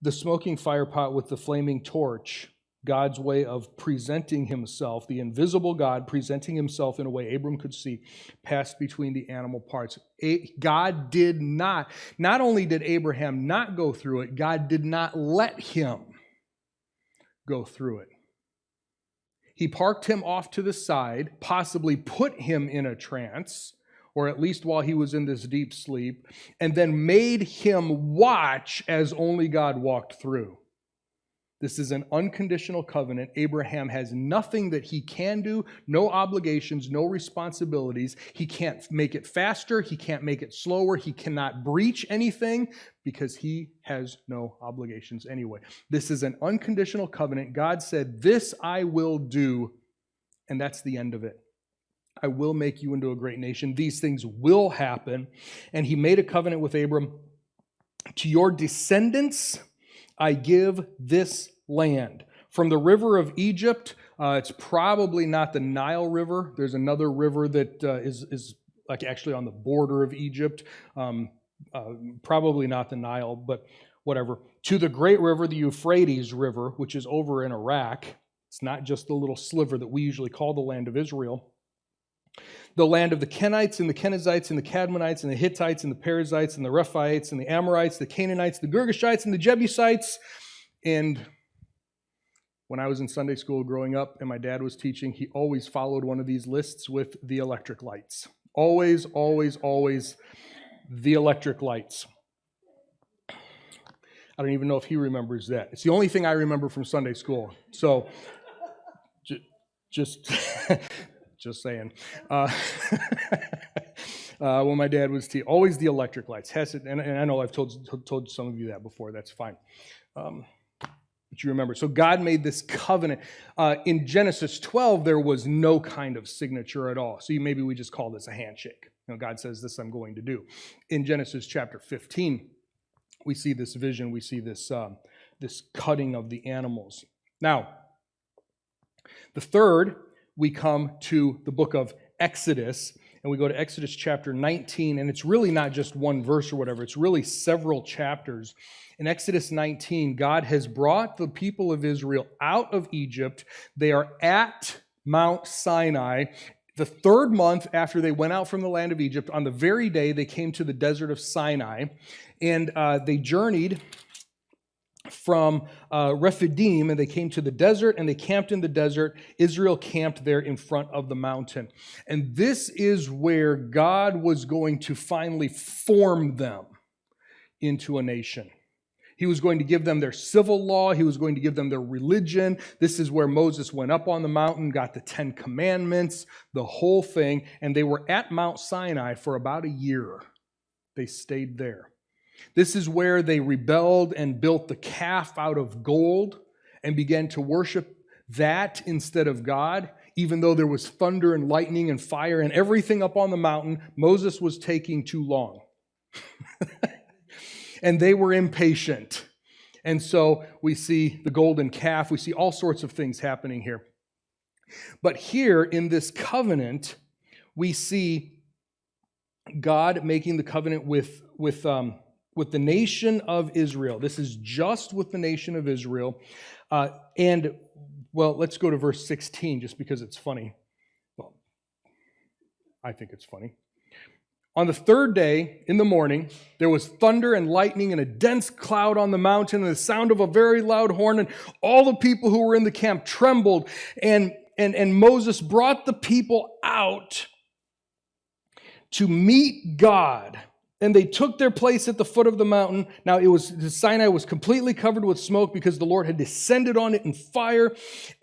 the smoking firepot with the flaming torch, God's way of presenting himself, the invisible God presenting himself in a way Abram could see, passed between the animal parts. God did not only did Abraham not go through it, God did not let him go through it. He parked him off to the side, possibly put him in a trance, or at least while he was in this deep sleep, and then made him watch as only God walked through. This is an unconditional covenant. Abraham has nothing that he can do, no obligations, no responsibilities. He can't make it faster. He can't make it slower. He cannot breach anything because he has no obligations anyway. This is an unconditional covenant. God said, "This I will do," and that's the end of it. I will make you into a great nation. These things will happen. And he made a covenant with Abram. To your descendants I give this land. From the river of Egypt, it's probably not the Nile River. There's another river that is like actually on the border of Egypt. Probably not the Nile, but whatever. To the great river, the Euphrates River, which is over in Iraq. It's not just the little sliver that we usually call the land of Israel. The land of the Kenites and the Kenizzites and the Cadmonites and the Hittites and the Perizzites and the Rephaites and the Amorites, the Canaanites, the Girgashites and the Jebusites. And when I was in Sunday school growing up and my dad was teaching, he always followed one of these lists with the electric lights. Always, always, always the electric lights. I don't even know if he remembers that. It's the only thing I remember from Sunday school. So, just saying. When my dad was always the electric lights. And I know I've told some of you that before. That's fine. But you remember. So God made this covenant. In Genesis 12, there was no kind of signature at all. So maybe we just call this a handshake. God says, this I'm going to do. In Genesis chapter 15, we see this vision. We see this cutting of the animals. Now, the third, we come to the book of Exodus, and we go to Exodus chapter 19, and it's really not just one verse or whatever. It's really several chapters. In Exodus 19, God has brought the people of Israel out of Egypt. They are at Mount Sinai. The third month after they went out from the land of Egypt, on the very day they came to the desert of Sinai, and they journeyed from Rephidim, and they came to the desert, and they camped in the desert. Israel camped there in front of the mountain. And this is where God was going to finally form them into a nation. He was going to give them their civil law. He was going to give them their religion. This is where Moses went up on the mountain, got the 10 Commandments, the whole thing. And they were at Mount Sinai for about a year. They stayed there. This is where they rebelled and built the calf out of gold and began to worship that instead of God. Even though there was thunder and lightning and fire and everything up on the mountain, Moses was taking too long. And they were impatient. And so we see the golden calf. We see all sorts of things happening here. But here in this covenant, we see God making the covenant with the nation of Israel. This is just with the nation of Israel. Let's go to verse 16 just because it's funny. Well, I think it's funny. On the third day, in the morning, there was thunder and lightning and a dense cloud on the mountain and the sound of a very loud horn, and all the people who were in the camp trembled. And Moses brought the people out to meet God. And they took their place at the foot of the mountain. Now, Sinai was completely covered with smoke because the Lord had descended on it in fire.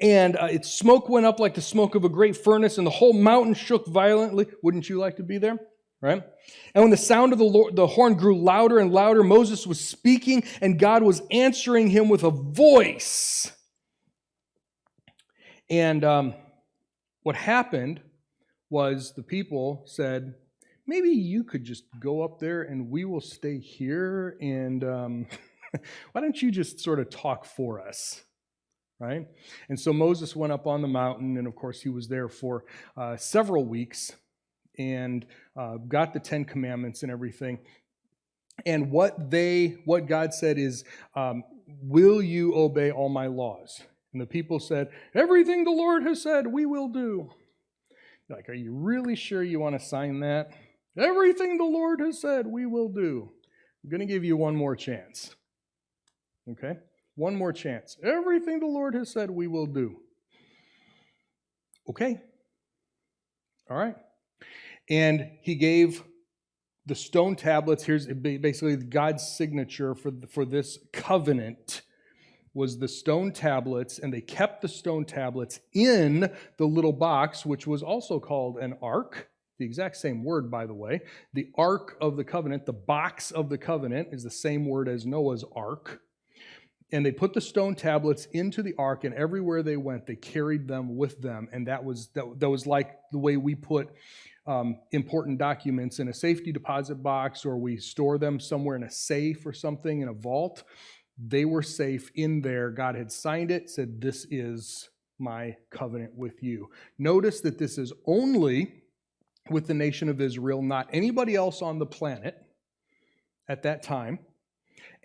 And its smoke went up like the smoke of a great furnace, and the whole mountain shook violently. Wouldn't you like to be there? Right? And when the sound of the horn grew louder and louder, Moses was speaking, and God was answering him with a voice. And what happened was the people said, maybe you could just go up there and we will stay here, and why don't you just sort of talk for us, right? And so Moses went up on the mountain, and of course he was there for several weeks, and got the 10 Commandments and everything. And what God said is, will you obey all my laws? And the people said, everything the Lord has said, we will do. You're like, are you really sure you want to sign that? Everything the Lord has said, we will do. I'm going to give you one more chance. Okay? One more chance. Everything the Lord has said, we will do. Okay. All right. And he gave the stone tablets. Here's basically God's signature for this covenant was the stone tablets, and they kept the stone tablets in the little box, which was also called an ark. The exact same word, by the way. The Ark of the Covenant, the box of the covenant, is the same word as Noah's Ark. And they put the stone tablets into the ark, and everywhere they went, they carried them with them. And that was like the way we put important documents in a safety deposit box, or we store them somewhere in a safe or something in a vault. They were safe in there. God had signed it, said, "This is my covenant with you." Notice that this is only with the nation of Israel, not anybody else on the planet at that time.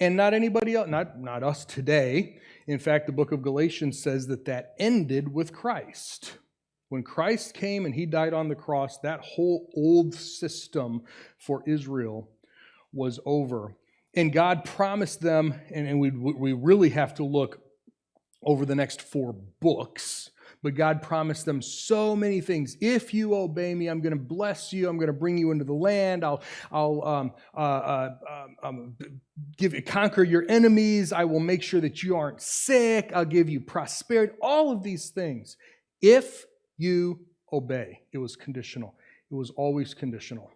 And not anybody else, not us today. In fact, the book of Galatians says that ended with Christ. When Christ came and he died on the cross, that whole old system for Israel was over. And God promised them, and we really have to look over the next 4 books, but God promised them so many things. If you obey me, I'm going to bless you. I'm going to bring you into the land. I'll conquer your enemies. I will make sure that you aren't sick. I'll give you prosperity. All of these things. If you obey. It was conditional. It was always conditional.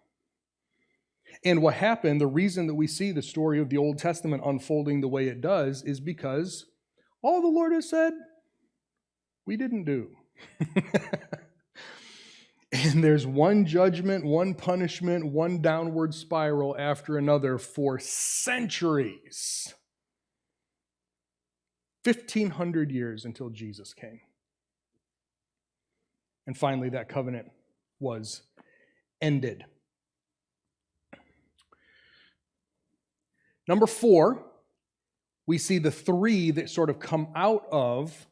And what happened, the reason that we see the story of the Old Testament unfolding the way it does is because all the Lord has said, we didn't do. And there's one judgment, one punishment, one downward spiral after another for centuries. 1,500 years until Jesus came. And finally, that covenant was ended. Number 4, we see the 3 that sort of come out of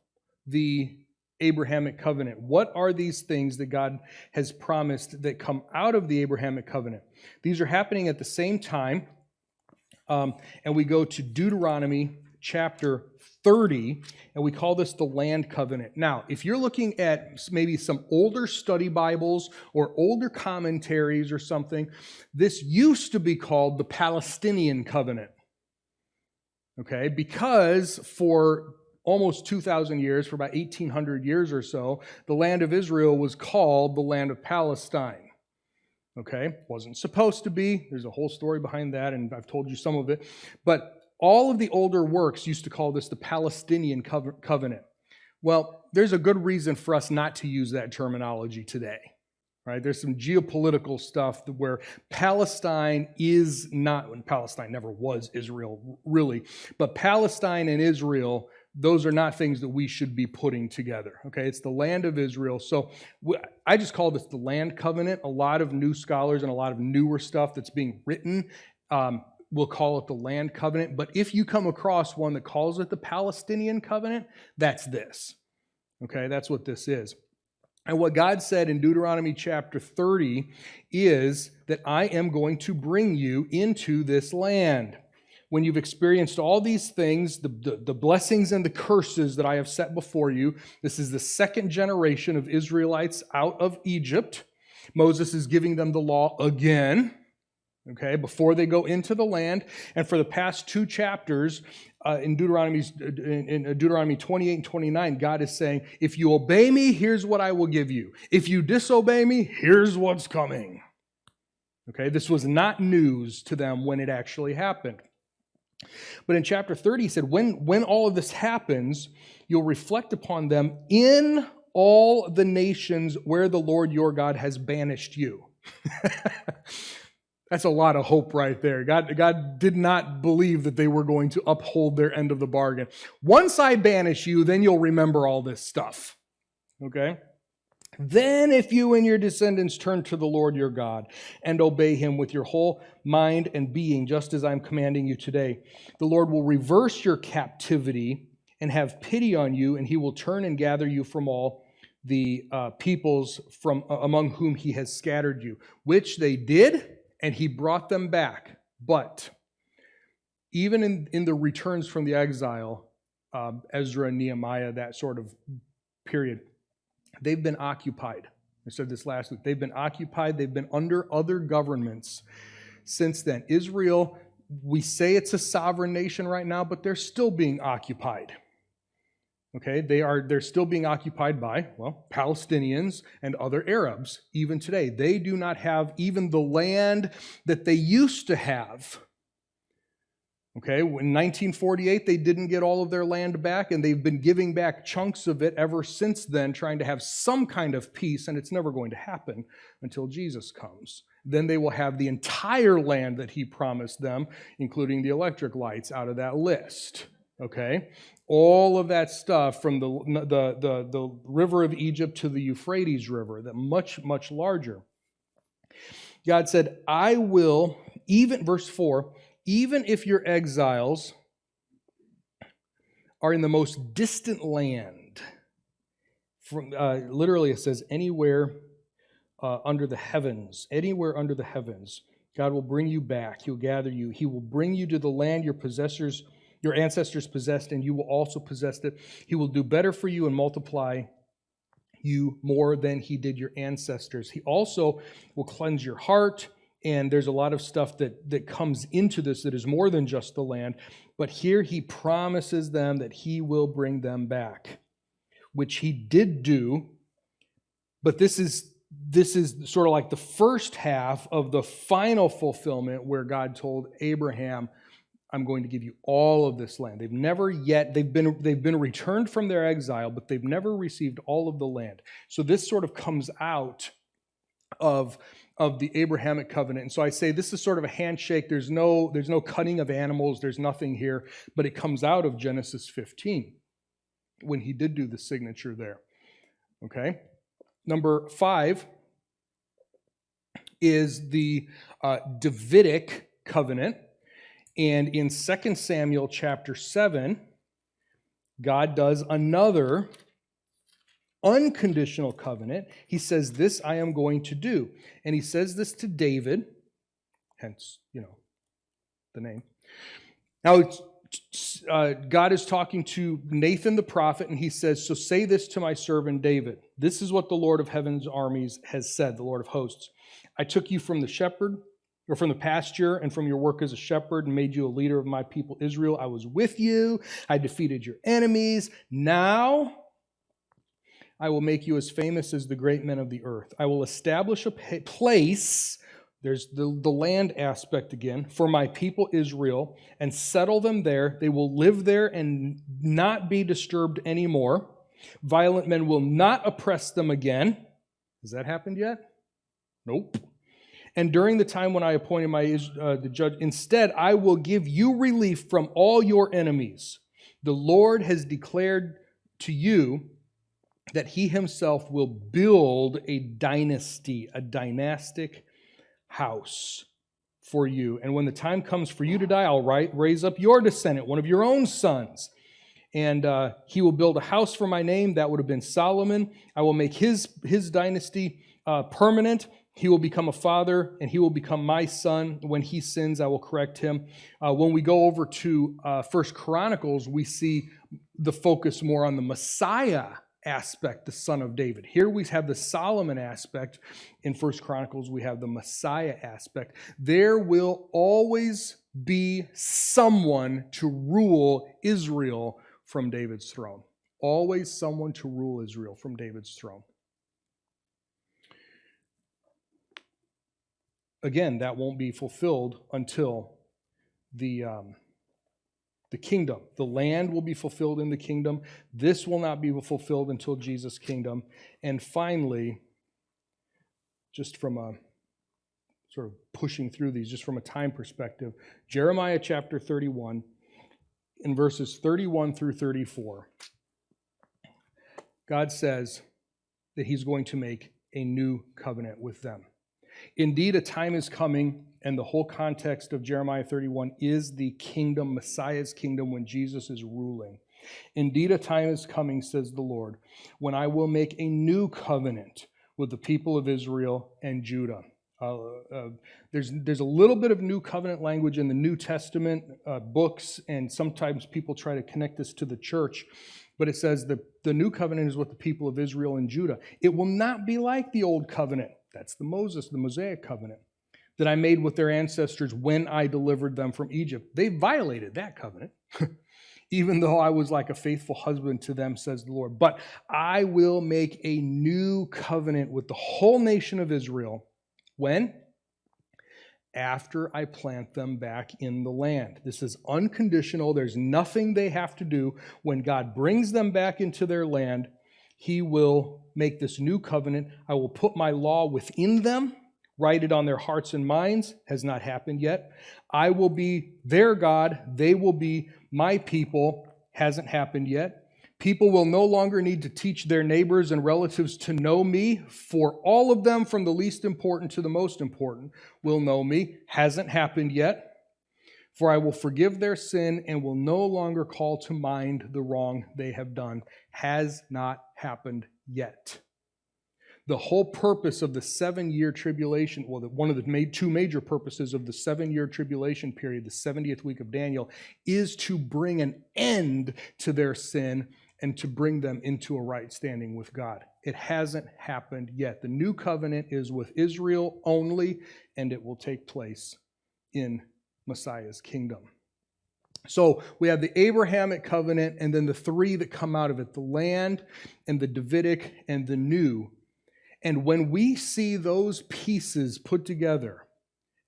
the Abrahamic covenant. What are these things that God has promised that come out of the Abrahamic covenant? These are happening at the same time. And we go to Deuteronomy chapter 30, and we call this the land covenant. Now, if you're looking at maybe some older study Bibles or older commentaries or something, this used to be called the Palestinian covenant. Okay, because for almost 2,000 years, for about 1,800 years or so, the land of Israel was called the land of Palestine. Okay, wasn't supposed to be. There's a whole story behind that, and I've told you some of it. But all of the older works used to call this the Palestinian covenant. Well, there's a good reason for us not to use that terminology today. Right? There's some geopolitical stuff where Palestine is not, when Palestine never was Israel, really, but Palestine and Israel, those are not things that we should be putting together. Okay, it's the land of Israel. So I just call this the land covenant. A lot of new scholars and a lot of newer stuff that's being written will call it the land covenant. But if you come across one that calls it the Palestinian covenant, that's this. Okay, that's what this is. And what God said in Deuteronomy chapter 30 is that I am going to bring you into this land. When you've experienced all these things, the blessings and the curses that I have set before you, this is the second generation of Israelites out of Egypt. Moses is giving them the law again, okay, before they go into the land. And for the past 2 chapters, in Deuteronomy 28 and 29, God is saying, if you obey me, here's what I will give you. If you disobey me, here's what's coming. Okay, this was not news to them when it actually happened. But in chapter 30, he said, when all of this happens, you'll reflect upon them in all the nations where the Lord your God has banished you. That's a lot of hope right there. God did not believe that they were going to uphold their end of the bargain. Once I banish you, then you'll remember all this stuff. Okay? Then if you and your descendants turn to the Lord your God and obey him with your whole mind and being, just as I'm commanding you today, the Lord will reverse your captivity and have pity on you, and he will turn and gather you from all the peoples from among whom he has scattered you, which they did, and he brought them back. But even in the returns from the exile, Ezra and Nehemiah, that sort of period, they've been occupied. I said this last week. They've been occupied. They've been under other governments since then. Israel, we say it's a sovereign nation right now, but they're still being occupied. Okay, they're still being occupied by, well, Palestinians and other Arabs, even today. They do not have even the land that they used to have. Okay, in 1948, they didn't get all of their land back, and they've been giving back chunks of it ever since then, trying to have some kind of peace, and it's never going to happen until Jesus comes. Then they will have the entire land that he promised them, including the electric lights, out of that list. Okay, all of that stuff from the river of Egypt to the Euphrates River, that much, much larger. God said, I will, even, verse 4, even if your exiles are in the most distant land, from literally it says anywhere under the heavens, anywhere under the heavens, God will bring you back. He'll gather you. He will bring you to the land your ancestors possessed, and you will also possess it. He will do better for you and multiply you more than he did your ancestors. He also will cleanse your heart. And there's a lot of stuff that comes into this that is more than just the land. But here he promises them that he will bring them back, which he did do. But this is sort of like the first half of the final fulfillment where God told Abraham, I'm going to give you all of this land. They've been returned from their exile, but they've never received all of the land. So this sort of comes out of the Abrahamic covenant. And so I say this is sort of a handshake. There's no cutting of animals. There's nothing here. But it comes out of Genesis 15 when he did do the signature there. Okay? Number 5 is the Davidic covenant. And in 2 Samuel chapter 7, God does another unconditional covenant. He says, this I am going to do. And he says this to David, hence, the name. Now, God is talking to Nathan the prophet, and he says, so say this to my servant David. This is what the Lord of heaven's armies has said, the Lord of hosts. I took you from the pasture and from your work as a shepherd and made you a leader of my people Israel. I was with you. I defeated your enemies. Now I will make you as famous as the great men of the earth. I will establish a place, there's the land aspect again, for my people Israel, and settle them there. They will live there and not be disturbed anymore. Violent men will not oppress them again. Has that happened yet? Nope. And during the time when I appointed the judge, instead I will give you relief from all your enemies. The Lord has declared to you that he himself will build a dynasty, a dynastic house for you. And when the time comes for you to die, I'll raise up your descendant, one of your own sons. And he will build a house for my name. That would have been Solomon. I will make his dynasty permanent. He will become a father, and he will become my son. When he sins, I will correct him. When we go over to 1 Chronicles, we see the focus more on the Messiah aspect, the son of David. Here we have the Solomon aspect. In 1 Chronicles, we have the Messiah aspect. There will always be someone to rule Israel from David's throne. Always someone to rule Israel from David's throne. Again, that won't be fulfilled until the kingdom. The land will be fulfilled in the kingdom. This will not be fulfilled until Jesus' kingdom. And finally, just from a sort of pushing through these, just from a time perspective, Jeremiah chapter 31, in verses 31 through 34, God says that he's going to make a new covenant with them. Indeed, a time is coming, and the whole context of Jeremiah 31 is the kingdom, Messiah's kingdom, when Jesus is ruling. Indeed, a time is coming, says the Lord, when I will make a new covenant with the people of Israel and Judah. There's a little bit of new covenant language in the New Testament books, and sometimes people try to connect this to the church. But it says the new covenant is with the people of Israel and Judah. It will not be like the old covenant. That's the Mosaic covenant that I made with their ancestors when I delivered them from Egypt. They violated that covenant, even though I was like a faithful husband to them, says the Lord. But I will make a new covenant with the whole nation of Israel. When? after I plant them back in the land. This is unconditional. There's nothing they have to do. When God brings them back into their land, he will make this new covenant. I will put my law within them, write it on their hearts and minds. Has not happened yet. I will be their God. They will be my people. Hasn't happened yet. People will no longer need to teach their neighbors and relatives to know me, for all of them, from the least important to the most important, will know me. Hasn't happened yet. For I will forgive their sin and will no longer call to mind the wrong they have done. Has not happened yet. The whole purpose of the 7-year tribulation, well, one of the two major purposes of the 7-year tribulation period, the 70th week of Daniel, is to bring an end to their sin and to bring them into a right standing with God. It hasn't happened yet. The new covenant is with Israel only, and it will take place in Messiah's kingdom. So we have the Abrahamic covenant and then the three that come out of it, the land and the Davidic and the new. And when we see those pieces put together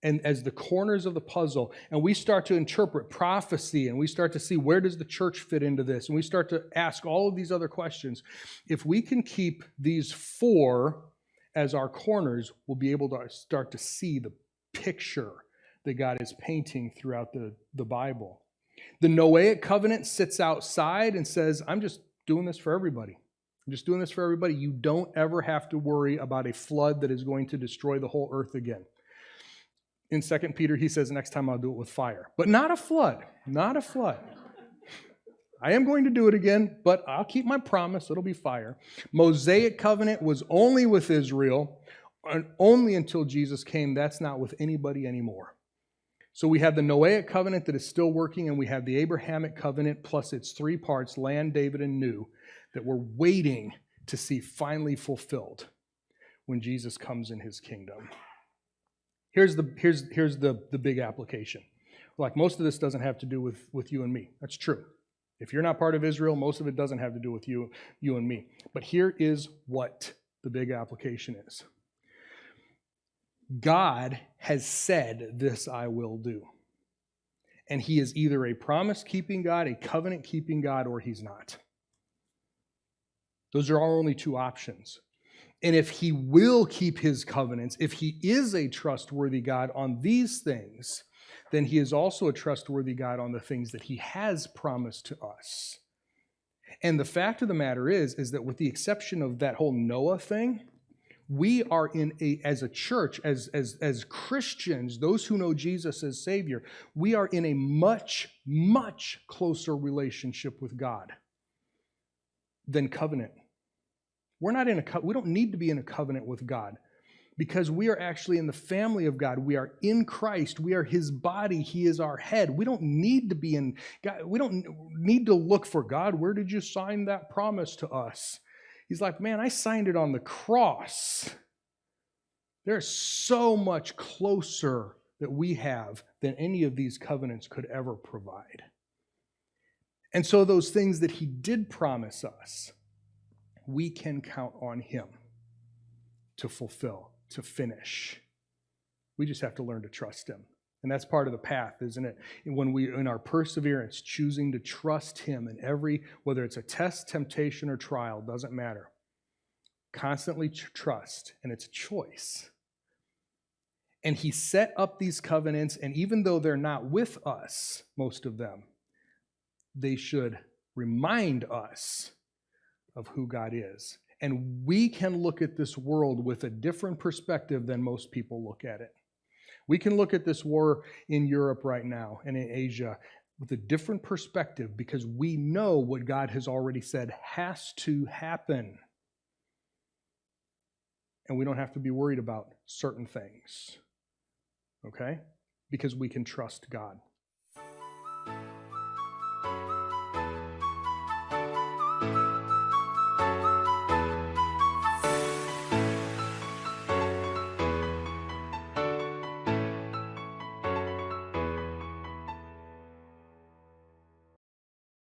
and as the corners of the puzzle, and we start to interpret prophecy, and we start to see where does the church fit into this, and we start to ask all of these other questions, if we can keep these four as our corners, we'll be able to start to see the picture that God is painting throughout the Bible. The Noahic covenant sits outside and says, I'm just doing this for everybody. I'm just doing this for everybody. You don't ever have to worry about a flood that is going to destroy the whole earth again. In 2 Peter, he says, next time I'll do it with fire. But not a flood. Not a flood. I am going to do it again, but I'll keep my promise. It'll be fire. Mosaic covenant was only with Israel, and only until Jesus came. That's not with anybody anymore. So we have the Noahic covenant that is still working, and we have the Abrahamic covenant plus its three parts, land, David, and new, that we're waiting to see finally fulfilled when Jesus comes in his kingdom. Here's the big application. Like, most of this doesn't have to do with you and me. That's true. If you're not part of Israel, most of it doesn't have to do with you and me. But here is what the big application is. God has said, this I will do. And he is either a promise-keeping God, a covenant-keeping God, or he's not. Those are our only two options. And if he will keep his covenants, if he is a trustworthy God on these things, then he is also a trustworthy God on the things that he has promised to us. And the fact of the matter is that with the exception of that whole Noah thing, we are as a church, as Christians, those who know Jesus as Savior, we are in a much, much closer relationship with God than covenant. We don't need to be in a covenant with God because we are actually in the family of God. We are in Christ. We are his body. He is our head. We don't need to be in God. We don't need to look for God. Where did you sign that promise to us? He's like, man, I signed it on the cross. There's so much closer that we have than any of these covenants could ever provide. And so those things that he did promise us, we can count on him to fulfill, to finish. We just have to learn to trust him. And that's part of the path, isn't it? When we, in our perseverance, choosing to trust him in every, whether it's a test, temptation, or trial, doesn't matter. Constantly trust, and it's a choice. And he set up these covenants, and even though they're not with us, most of them, they should remind us of who God is. And we can look at this world with a different perspective than most people look at it. We can look at this war in Europe right now and in Asia with a different perspective because we know what God has already said has to happen. And we don't have to be worried about certain things, okay? Because we can trust God.